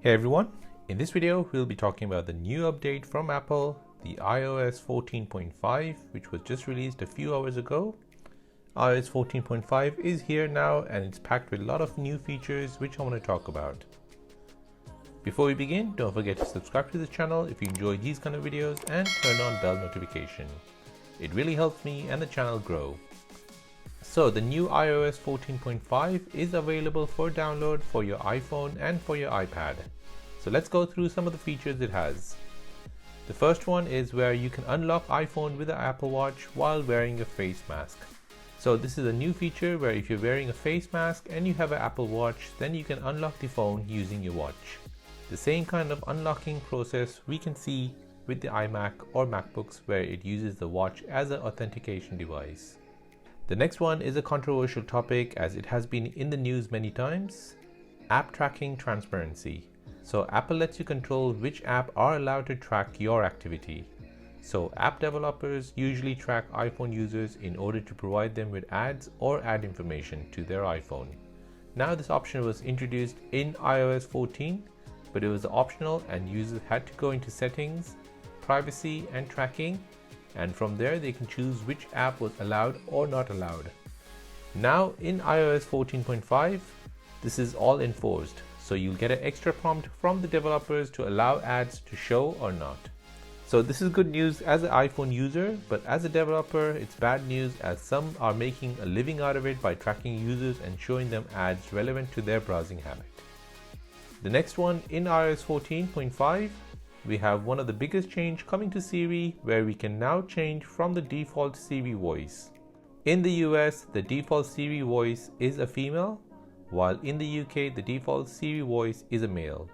Hey everyone, in this video we'll be talking about the new update from Apple, the iOS 14.5, which was just released a few hours ago. iOS 14.5 is here now and it's packed with a lot of new features which I want to talk about. Before we begin, don't forget to subscribe to the channel if you enjoy these kind of videos and turn on bell notification. It really helps me and the channel grow. So the new iOS 14.5 is available for download for your iPhone and for your iPad. So let's go through some of the features it has. The first one is where you can unlock iPhone with the Apple Watch while wearing a face mask. So this is a new feature where if you're wearing a face mask and you have an Apple Watch, then you can unlock the phone using your watch. The same kind of unlocking process we can see with the iMac or MacBooks where it uses the watch as an authentication device. The next one is a controversial topic as it has been in the news many times: app tracking transparency. So Apple lets you control which app are allowed to track your activity. So app developers usually track iPhone users in order to provide them with ads or ad information to their iPhone. Now this option was introduced in iOS 14, but it was optional and users had to go into settings, privacy and tracking, and from there they can choose which app was allowed or not allowed. Now in iOS 14.5, this is all enforced, so you'll get an extra prompt from the developers to allow ads to show or not. So this is good news as an iPhone user, but as a developer it's bad news as some are making a living out of it by tracking users and showing them ads relevant to their browsing habit. The next one in iOS 14.5, we have one of the biggest change coming to Siri, where we can now change from the default Siri voice. In the US, the default Siri voice is a female, while in the UK, the default Siri voice is a male.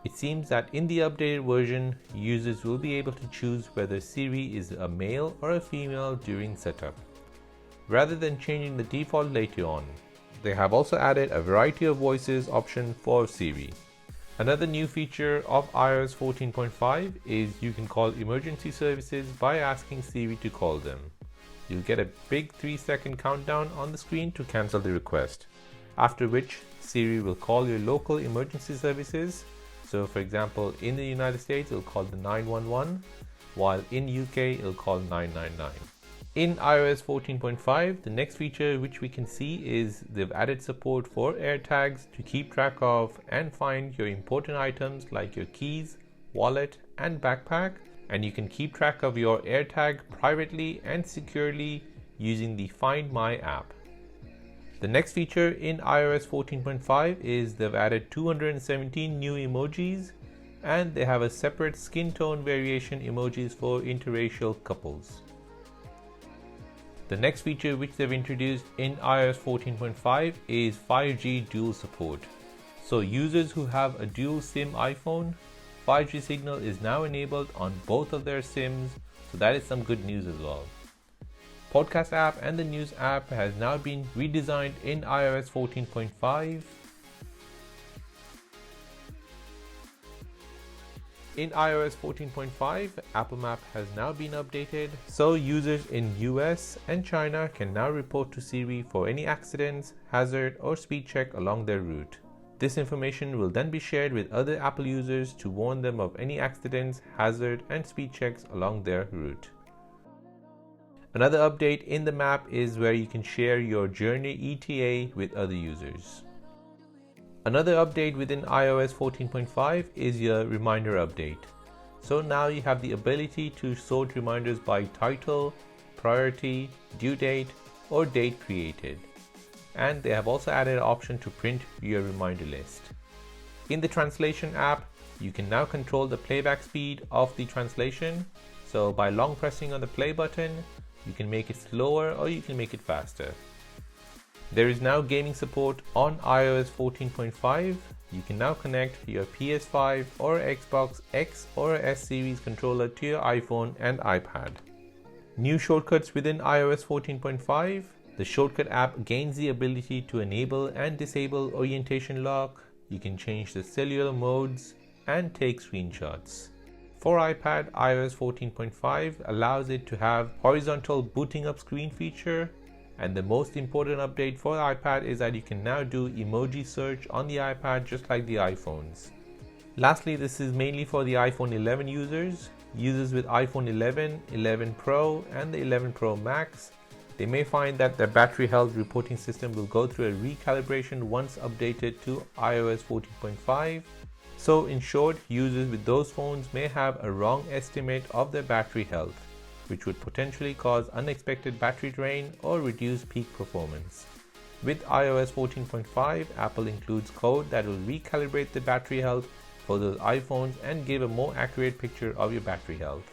It seems that in the updated version, users will be able to choose whether Siri is a male or a female during setup, rather than changing the default later on. They have also added a variety of voices option for Siri. Another new feature of iOS 14.5 is you can call emergency services by asking Siri to call them. You'll get a big 3-second countdown on the screen to cancel the request, after which Siri will call your local emergency services. So for example, in the United States it'll call the 911, while in UK it'll call 999. In iOS 14.5, the next feature which we can see is they've added support for AirTags to keep track of and find your important items like your keys, wallet and backpack, and you can keep track of your AirTag privately and securely using the Find My app. The next feature in iOS 14.5 is they've added 217 new emojis, and they have a separate skin tone variation emojis for interracial couples. The next feature which they've introduced in iOS 14.5 is 5G dual support. So users who have a dual SIM iPhone, 5G signal is now enabled on both of their SIMs, so that is some good news as well. Podcast app and the news app has now been redesigned in iOS 14.5. In iOS 14.5, Apple Map has now been updated, so users in US and China can now report to Siri for any accidents, hazard or speed check along their route. This information will then be shared with other Apple users to warn them of any accidents, hazard and speed checks along their route. Another update in the map is where you can share your journey ETA with other users. Another update within iOS 14.5 is your reminder update. So now you have the ability to sort reminders by title, priority, due date, or date created. And they have also added an option to print your reminder list. In the translation app, you can now control the playback speed of the translation. So by long pressing on the play button, you can make it slower or you can make it faster. There is now gaming support on iOS 14.5. You can now connect your PS5 or Xbox X or S series controller to your iPhone and iPad. New shortcuts within iOS 14.5. The shortcut app gains the ability to enable and disable orientation lock. You can change the cellular modes and take screenshots. For iPad, iOS 14.5 allows it to have horizontal booting up screen feature. And the most important update for the iPad is that you can now do emoji search on the iPad just like the iPhones. Lastly, this is mainly for the iPhone 11 users. Users with iPhone 11, 11 Pro and the 11 Pro Max, they may find that their battery health reporting system will go through a recalibration once updated to iOS 14.5. So in short, users with those phones may have a wrong estimate of their battery health, which would potentially cause unexpected battery drain or reduce peak performance. With iOS 14.5, Apple includes code that will recalibrate the battery health for those iPhones and give a more accurate picture of your battery health.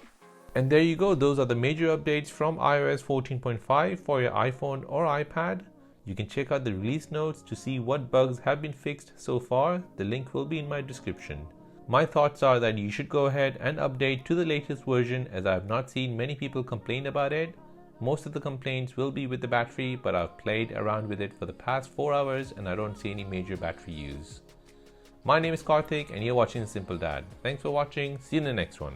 And there you go, those are the major updates from iOS 14.5 for your iPhone or iPad. You can check out the release notes to see what bugs have been fixed so far. The link will be in my description. My thoughts are that you should go ahead and update to the latest version, as I have not seen many people complain about it. Most of the complaints will be with the battery, but I've played around with it for the past 4 hours and I don't see any major battery use. My name is Karthik and you're watching Simple Dad. Thanks for watching. See you in the next one.